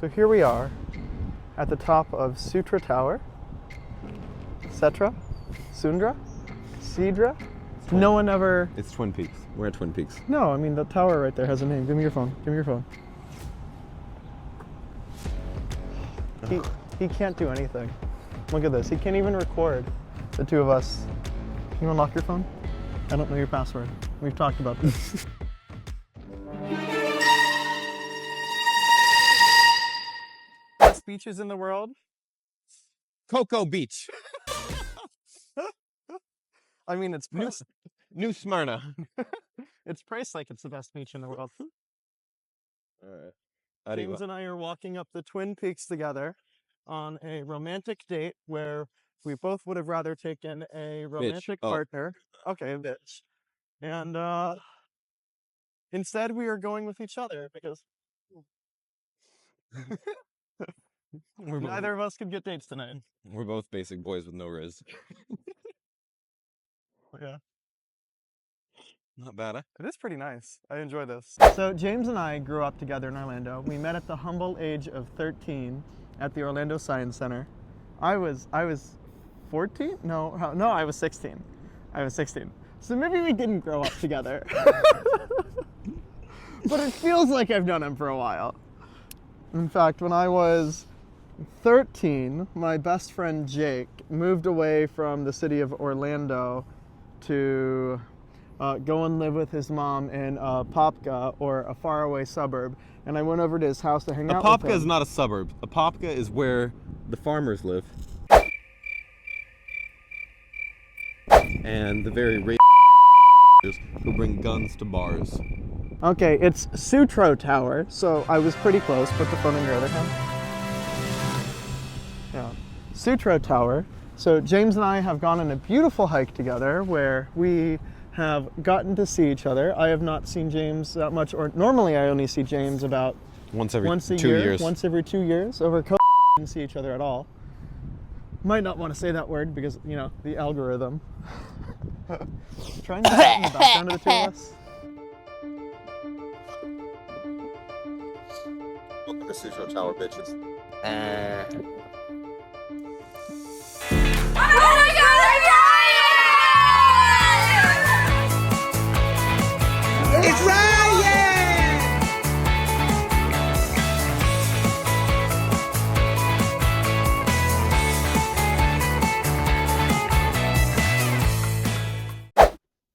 So here we are at the top of Sutro Tower. Setra? Sundra? Sidra? No one ever... It's Twin Peaks. We're at Twin Peaks. No, I mean the tower right there has a name. Give me your phone. Give me your phone. He can't do anything. Look at this. He can't even record the two of us. Can you unlock your phone? I don't know your password. We've talked about this. Best beaches in the world? Cocoa Beach. I mean, it's priced. New Smyrna. It's priced like it's the best beach in the world. All right. James and I are walking up the Twin Peaks together on a romantic date where we both would have rather taken a romantic partner. Okay, bitch. And instead we are going with each other because neither of us could get dates tonight. We're both basic boys with no riz. Yeah. Not bad, huh? It is pretty nice. I enjoy this. So James and I grew up together in Orlando. We met at the humble age of 13 at the Orlando Science Center. I was 14? No, I was 16. I was 16. So maybe we didn't grow up together. But it feels like I've known him for a while. In fact, when I was 13, my best friend Jake moved away from the city of Orlando to go and live with his mom in Apopka, or a faraway suburb. And I went over to his house to hang out with him. Apopka is not a suburb. Apopka is where the farmers live. And the very racist who bring guns to bars. Okay, it's Sutro Tower, so I was pretty close. Put the phone in your other hand. Yeah, Sutro Tower. So James and I have gone on a beautiful hike together where we have gotten to see each other. I have not seen James that much, or normally I only see James about once a 2 years. Once every 2 years. Over COVID, we didn't see each other at all. Might not want to say that word because, you know, the algorithm. Trying to get in the background of the two of us. Welcome to Sutro Tower, bitches. It's Ryan!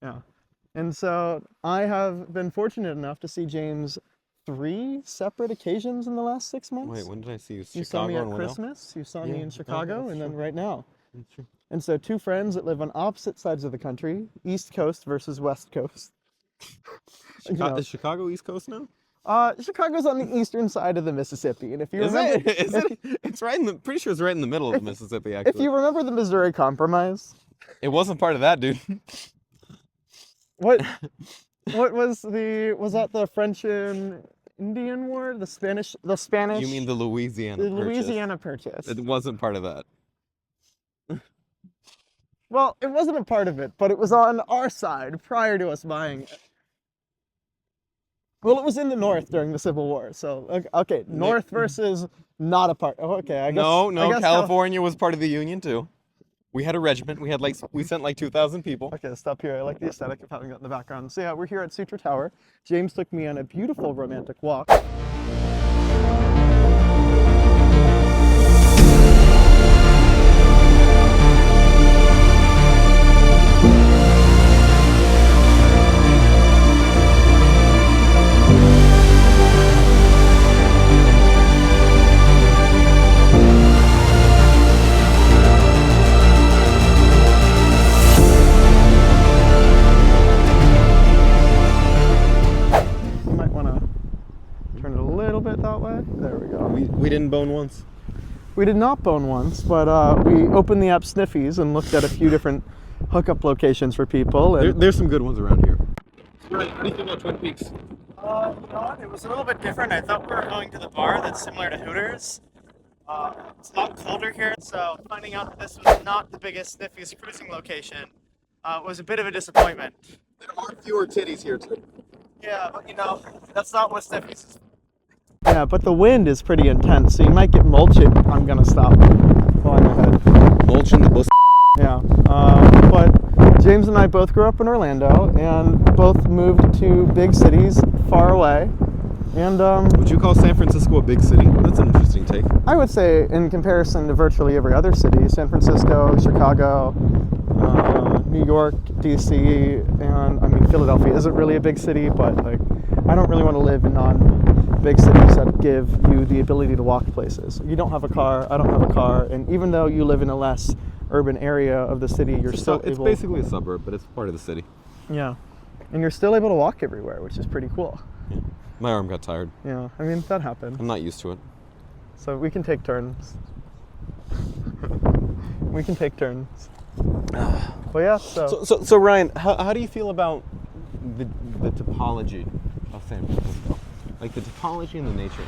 Yeah. And so I have been fortunate enough to see James 3 separate occasions in the last 6 months. Wait, when did I see you? You saw me at Christmas, you saw me in Chicago, and then right now. That's true. And so two friends that live on opposite sides of the country, East Coast versus West Coast. Is Chicago East Coast now? Chicago's on the eastern side of the Mississippi, and if you remember, Is it? It's right in the. Pretty sure it's right in the middle of the Mississippi. Actually, if you remember the Missouri Compromise, it wasn't part of that, dude. what was that the French and Indian War? The Spanish? You mean the Louisiana The Purchase? Louisiana Purchase. It wasn't part of that. Well, it wasn't a part of it, but it was on our side prior to us buying it. Well, it was in the North during the Civil War, so okay, North versus not a part. Oh, okay, I guess. No, I guess California was part of the Union too. We had a regiment. We sent like 2,000 people. Okay, stop here. I like the aesthetic of having that in the background. So yeah, we're here at Sutro Tower. James took me on a beautiful romantic walk. We didn't bone once. We did not bone once, but we opened the app Sniffies and looked at a few different hookup locations for people. And there's some good ones around here. What do you think about Twin Peaks? You know what? It was a little bit different. I thought we were going to the bar that's similar to Hooters. It's a lot colder here, so finding out that this was not the biggest Sniffies cruising location was a bit of a disappointment. There are fewer titties here too. Yeah, but you know, that's not what Sniffies is. Yeah, but the wind is pretty intense, so you might get mulching. I'm gonna stop while I'm ahead. Mulch in the bus. Yeah, but James and I both grew up in Orlando and both moved to big cities far away. And Would you call San Francisco a big city? That's an interesting take. I would say, in comparison to virtually every other city, San Francisco, Chicago, New York, DC, and I mean Philadelphia isn't really a big city, but like I don't really want to live in non-big cities that give you the ability to walk places. You don't have a car, I don't have a car, and even though you live in a less urban area of the city, you're still it's able. basically a suburb, but it's part of the city. Yeah, and you're still able to walk everywhere, which is pretty cool. Yeah. My arm got tired. Yeah, I mean that happened. I'm not used to it. So we can take turns. We can take turns. But yeah, So Ryan, how do you feel about the topology of San Francisco? Like the topology and the nature?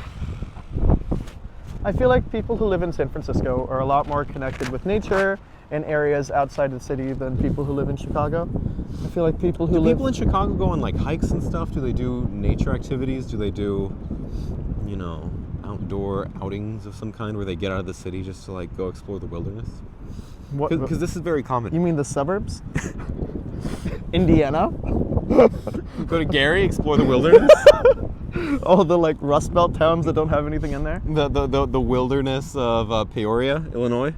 I feel like people who live in San Francisco are a lot more connected with nature and areas outside the city than people who live in Chicago. I feel like people who live... people in Chicago go on like hikes and stuff? Do they do nature activities? Do they do, outdoor outings of some kind where they get out of the city just to like go explore the wilderness? Because this is very common. You mean the suburbs? Indiana? Go to Gary, explore the wilderness? Oh, the like Rust Belt towns that don't have anything in there? The wilderness of Peoria, Illinois?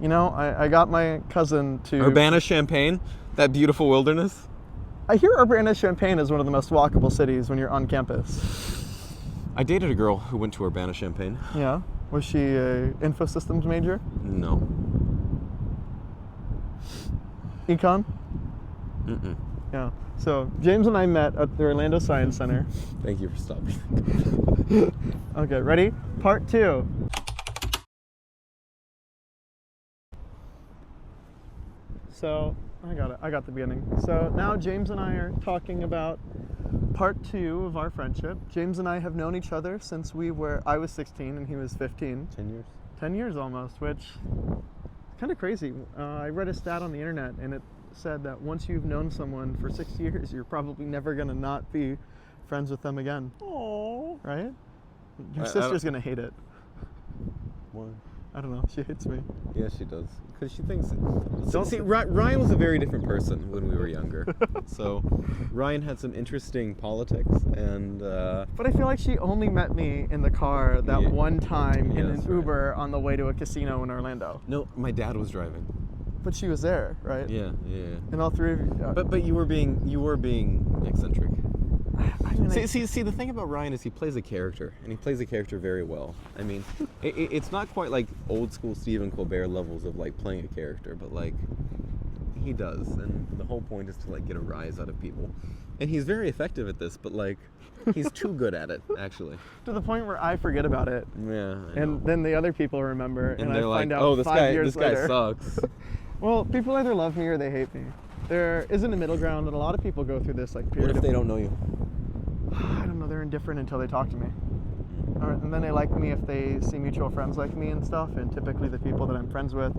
You know, I got my cousin to... Urbana-Champaign, that beautiful wilderness? I hear Urbana-Champaign is one of the most walkable cities when you're on campus. I dated a girl who went to Urbana-Champaign. Yeah? Was she a info systems major? No. Econ? Mm-mm. Yeah. So James and I met at the Orlando Science Center. Thank you for stopping. Okay, ready? Part 2. So I got the beginning. So now James and I are talking about part 2 of our friendship. James and I have known each other since I was 16 and he was 15. 10 years. 10 years almost, which is kind of crazy. I read a stat on the internet and it said that once you've known someone for 6 years, you're probably never gonna not be friends with them again. Aww. Right? Your sister's gonna hate it. Why? I don't know. She hates me. Yeah, she does. Because she thinks... Ryan was a very different person when we were younger. So Ryan had some interesting politics and... But I feel like she only met me in the car that one time in an Uber on the way to a casino in Orlando. No, my dad was driving. But she was there, right? Yeah. And all three of you... But you were being eccentric. I mean, See, the thing about Ryan is he plays a character, and he plays a character very well. I mean, it's not quite like old school Stephen Colbert levels of like playing a character, but like he does, and the whole point is to like get a rise out of people. And he's very effective at this, but like he's too good at it, actually. To the point where I forget about it. Yeah. And then the other people remember, and I they're find like, out oh, this 5 years guy later. sucks. Well, people either love me or they hate me. There isn't a middle ground, and a lot of people go through this like period. What if they don't know you? I don't know, they're indifferent until they talk to me. And then they like me if they see mutual friends like me and stuff, and typically the people that I'm friends with,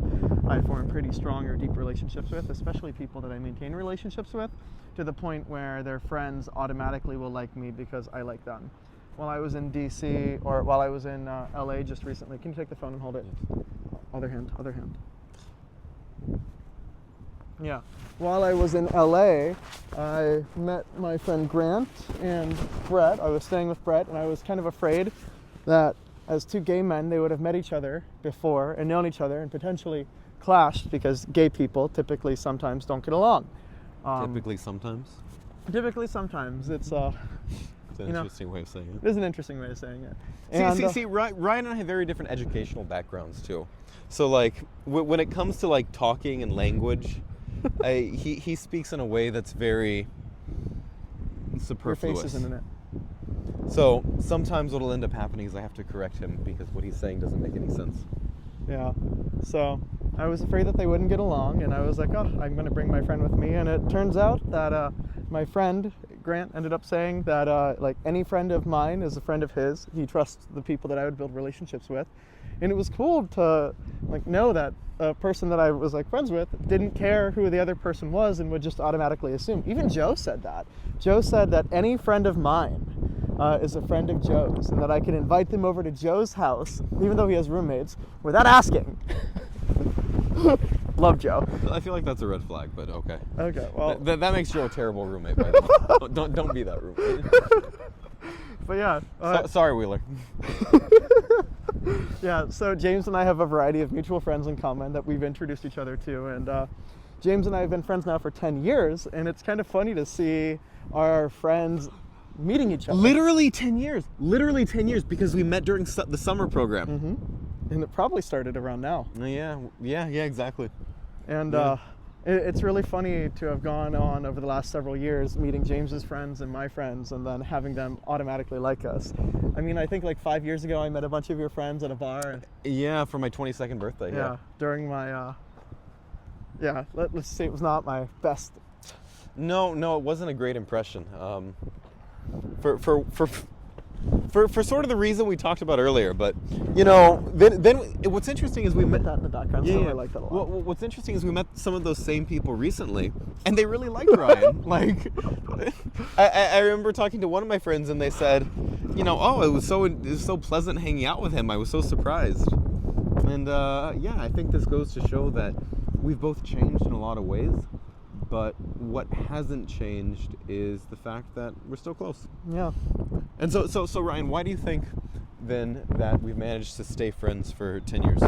I form pretty strong or deep relationships with, especially people that I maintain relationships with, to the point where their friends automatically will like me because I like them. While I was in DC, or while I was in LA just recently, can you take the phone and hold it? Other hand. Yeah. While I was in LA, I met my friend Grant and Brett. I was staying with Brett, and I was kind of afraid that as two gay men, they would have met each other before and known each other and potentially clashed because gay people typically sometimes don't get along. Typically sometimes? Typically sometimes. It's an interesting way of saying it. It is an interesting way of saying it. And, see, Ryan and I have very different educational backgrounds too. So like, when it comes to like talking and language, he speaks in a way that's very superfluous. Your face isn't in it. So sometimes what'll end up happening is I have to correct him because what he's saying doesn't make any sense. Yeah. So I was afraid that they wouldn't get along, and I was like, oh, I'm going to bring my friend with me. And it turns out that my friend Grant ended up saying that like any friend of mine is a friend of his. He trusts the people that I would build relationships with. And it was cool to like know that a person that I was like friends with didn't care who the other person was and would just automatically assume. Even Joe said that. Joe said that any friend of mine is a friend of Joe's, and that I can invite them over to Joe's house, even though he has roommates, without asking. Love Joe. I feel like that's a red flag, but okay. Okay, well. That makes Joe a terrible roommate, by the way. Don't be that roommate. But yeah. Sorry, Wheeler. Yeah, so James and I have a variety of mutual friends in common that we've introduced each other to, and James and I have been friends now for 10 years, and it's kind of funny to see our friends meeting each other. Literally 10 years. Literally 10 years, because we met during the summer program. Mm-hmm. And it probably started around now. Yeah, exactly. And it's really funny to have gone on over the last several years meeting James's friends and my friends, and then having them automatically like us. I mean, I think like 5 years ago I met a bunch of your friends at a bar. Yeah, for my 22nd birthday. Yeah, during my let's say it was not my best. No, it wasn't a great impression. For sort of the reason we talked about earlier, but then what's interesting is we met that in the background. Yeah, so yeah. I like that a lot. Well, what's interesting is we met some of those same people recently, and they really liked Ryan. Like, I remember talking to one of my friends, and they said, oh, it was so pleasant hanging out with him. I was so surprised. And I think this goes to show that we've both changed in a lot of ways. But what hasn't changed is the fact that we're still close. Yeah. And so Ryan, why do you think then that we've managed to stay friends for 10 years?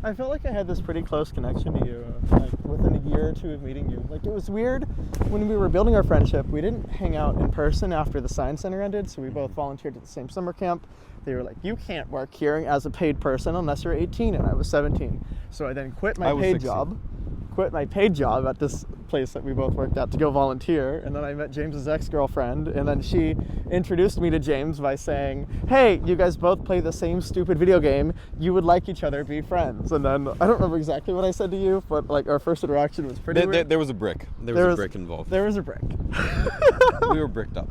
I felt like I had this pretty close connection to you, like within a year or two of meeting you. Like, it was weird when we were building our friendship. We didn't hang out in person after the Science Center ended, so we both volunteered at the same summer camp. They were like, you can't work here as a paid person unless you're 18, and I was 17. So I then quit my paid job at this place that we both worked at to go volunteer, and then I met James's ex-girlfriend, and then she introduced me to James by saying, hey, you guys both play the same stupid video game, you would like each other, be friends. And then I don't remember exactly what I said to you, but like our first interaction was pretty weird. There was a brick. There was a brick involved. There was a brick. We were bricked up.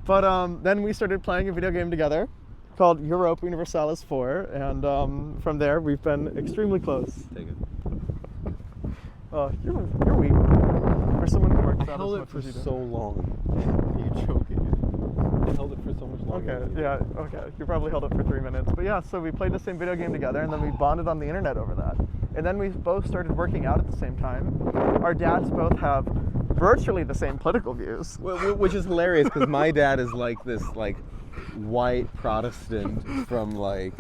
But then we started playing a video game together called Europa Universalis 4, and from there we've been extremely close. Take it. You're weak. For someone who works I out held as it much for as you do. so long. Are you joking? I held it for so much longer. Okay. You probably held it for 3 minutes. But yeah, so we played the same video game together, and then we bonded on the internet over that. And then we both started working out at the same time. Our dads both have virtually the same political views. Which is hilarious, because my dad is like this white Protestant from like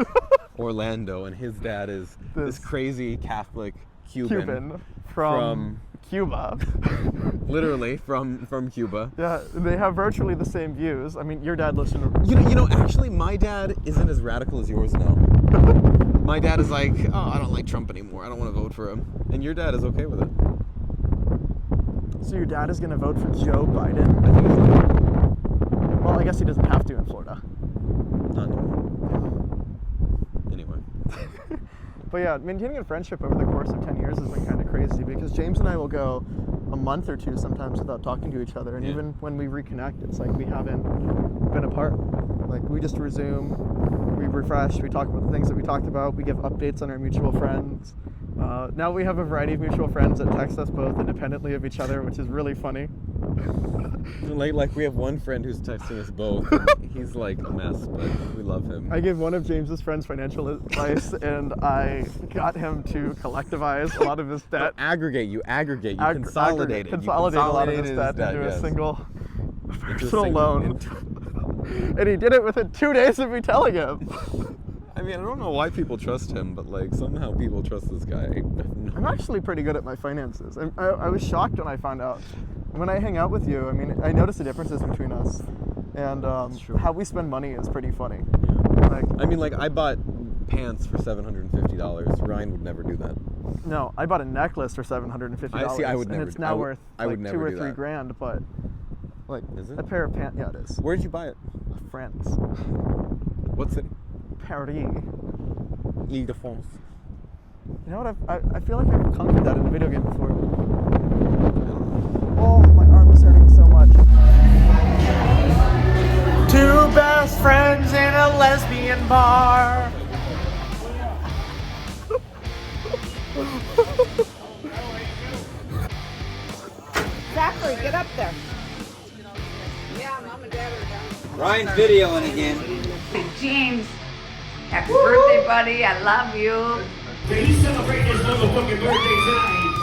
Orlando, and his dad is this crazy Catholic Cuban from Cuba. Literally from Cuba. Yeah, they have virtually the same views. I mean, your dad listened to... Actually, my dad isn't as radical as yours now. My dad is like, oh, I don't like Trump anymore. I don't want to vote for him. And your dad is okay with it. So your dad is going to vote for Joe Biden? I think he's okay. Well, I guess he doesn't have to in Florida. Not anymore. Anyway. But yeah, maintaining a friendship over the course of 10 years has been kind of crazy, because James and I will go a month or two sometimes without talking to each other, and even when we reconnect, it's like we haven't been apart. Like, we just resume, we refresh, we talk about the things that we talked about, we give updates on our mutual friends. Now we have a variety of mutual friends that text us both independently of each other, which is really funny. Like we have one friend who's texting us both. And he's like a mess, but we love him. I gave one of James's friends financial advice, and I got him to collectivize a lot of his debt. You consolidate it. Consolidate a lot of his debt into a single personal loan. And he did it within 2 days of me telling him. I mean, I don't know why people trust him, but like somehow people trust this guy. I'm actually pretty good at my finances. I was shocked when I found out. When I hang out with you, I mean, I notice the differences between us, and how we spend money is pretty funny. Yeah. I bought pants for $750. Ryan would never do that. No, I bought a necklace for $750. I would never. And it's now worth like $2 or $3 grand, but like is it? A pair of pants. Yeah, it is. Where did you buy it? France. What city? Paris. Ile-de-France. You know what? I feel like I've conquered that in a video game before. Oh, my arm is hurting so much. Two best friends in a lesbian bar. Zachary, get up there. Yeah, Mom and Dad are down. Ryan's videoing again. James, happy birthday, buddy. I love you. He's celebrating his motherfucking birthday tonight.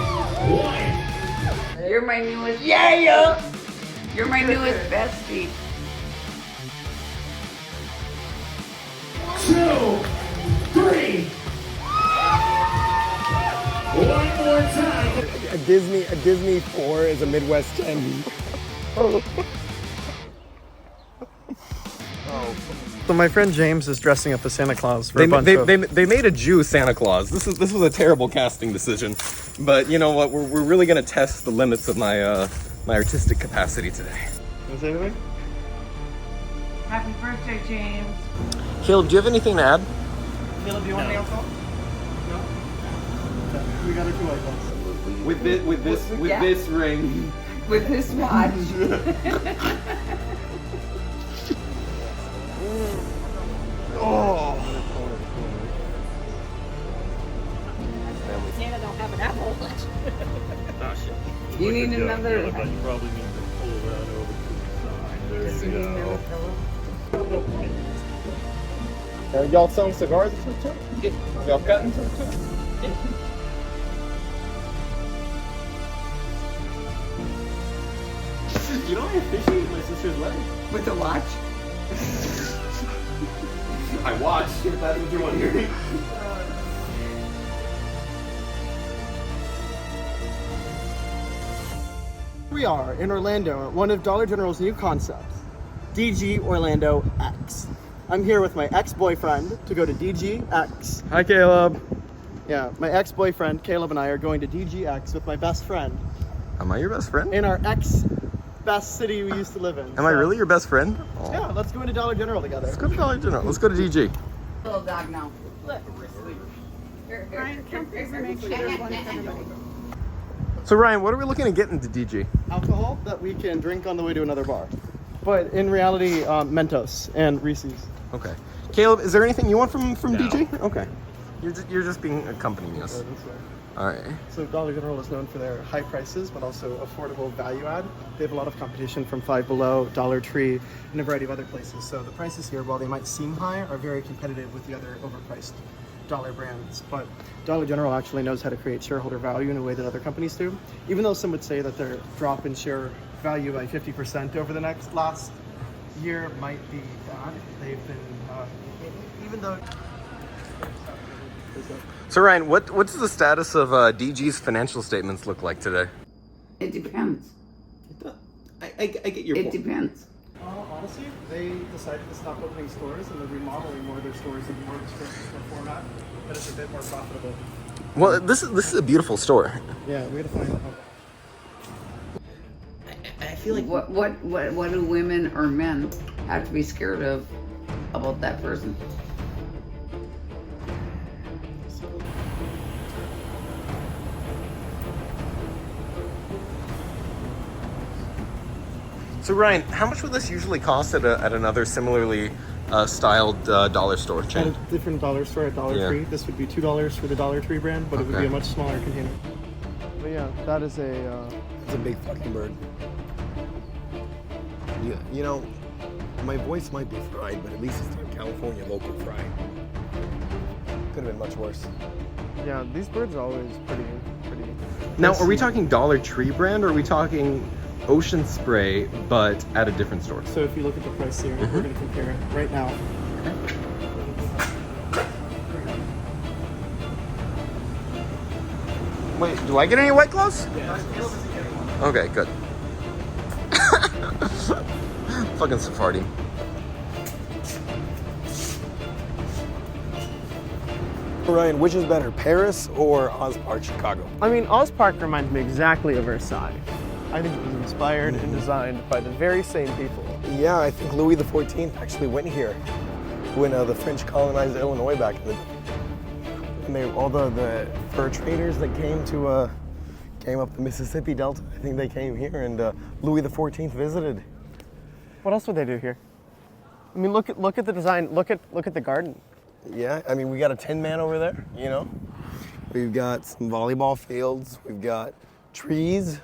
What? You're my newest. Yeah. You're my newest bestie. 2, 3. One more time. A Disney 4 is a Midwest 10. So my friend James is dressing up as Santa Claus for They a bunch of... made a Jew Santa Claus. This was a terrible casting decision, but you know what? We're really gonna test the limits of my my artistic capacity today. Is there anything? Happy birthday, James. Caleb, do you have anything to add? Caleb, do you want any alcohol? No? We got our 2 white ones. With this ring. With this watch. Santa don't have an apple. You need another. You probably need to pull that over to the side. There you go. Y'all selling cigars or something? Y'all cutting something? You know I officiated my sister's wedding. With the watch. I watched, if that's what you're wondering. We are in Orlando at one of Dollar General's new concepts, DG Orlando X. I'm here with my ex-boyfriend to go to DGX. Hi, Caleb. Yeah, my ex-boyfriend Caleb and I are going to DGX with my best friend Am I your best friend? in our ex-best city we used to live in. Am I really your best friend? Oh. Yeah, let's go into Dollar General together. Let's go to Dollar General. Let's go to DG. Little dog now. Look. Ryan, come over, make sure there's one for everybody. So Ryan, what are we looking to get into DG? Alcohol that we can drink on the way to another bar. But in reality, Mentos and Reese's. Okay. Caleb, is there anything you want from DG? Okay. You're just being accompanying us. All right. So Dollar General is known for their high prices, but also affordable value add. They have a lot of competition from Five Below, Dollar Tree, and a variety of other places. So the prices here, while they might seem high, are very competitive with the other overpriced dollar brands. But Dollar General actually knows how to create shareholder value in a way that other companies do. Even though some would say that their drop in share value by 50% over the last year might be bad, they've been, even though... So Ryan, what's the status of DG's financial statements look like today? It depends. I get your It point. depends. Honestly, they decided to stop opening stores and they're remodeling more of their stores in more store format, but it's a bit more profitable. Well, this is a beautiful store. Yeah, we had to find out. I feel like What do women or men have to be scared of about that person? So Ryan, how much would this usually cost at another similarly styled dollar store At chain? a different dollar store at Dollar Yeah. Tree, this would be $2 for the Dollar Tree brand, but it would be Okay. a much smaller container. But yeah, that is a... It's a big fucking bird. Yeah, you know, my voice might be fried, but at least it's not California local fried. Could have been much worse. Yeah, these birds are always pretty... Now, are we talking Dollar Tree brand, or are we talking Ocean Spray, but at a different store? So if you look at the price here, we're going to compare it right now. Wait, do I get any White Claws? Okay, good. Fucking Sephardi. Ryan, which is better, Paris or Oz Park, Chicago? I mean, Oz Park reminds me exactly of Versailles. I think it was inspired and designed by the very same people. Yeah, I think Louis XIV actually went here when the French colonized Illinois back in the day. And all the fur traders that came up the Mississippi Delta, I think they came here, and Louis XIV visited. What else would they do here? I mean, look at the design. Look at the garden. Yeah, I mean, we got a Tin Man over there, you know? We've got some volleyball fields. We've got trees.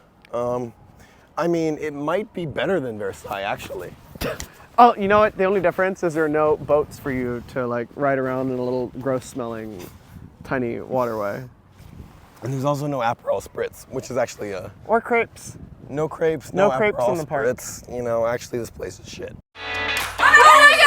I mean, it might be better than Versailles, actually. Oh, you know what? The only difference is there are no boats for you to like ride around in a little gross-smelling, tiny waterway. And there's also no Aperol Spritz, which is actually Or crepes. no crepes, No no crepes Aperol in the park. Spritz. You know, actually this place is shit. Oh my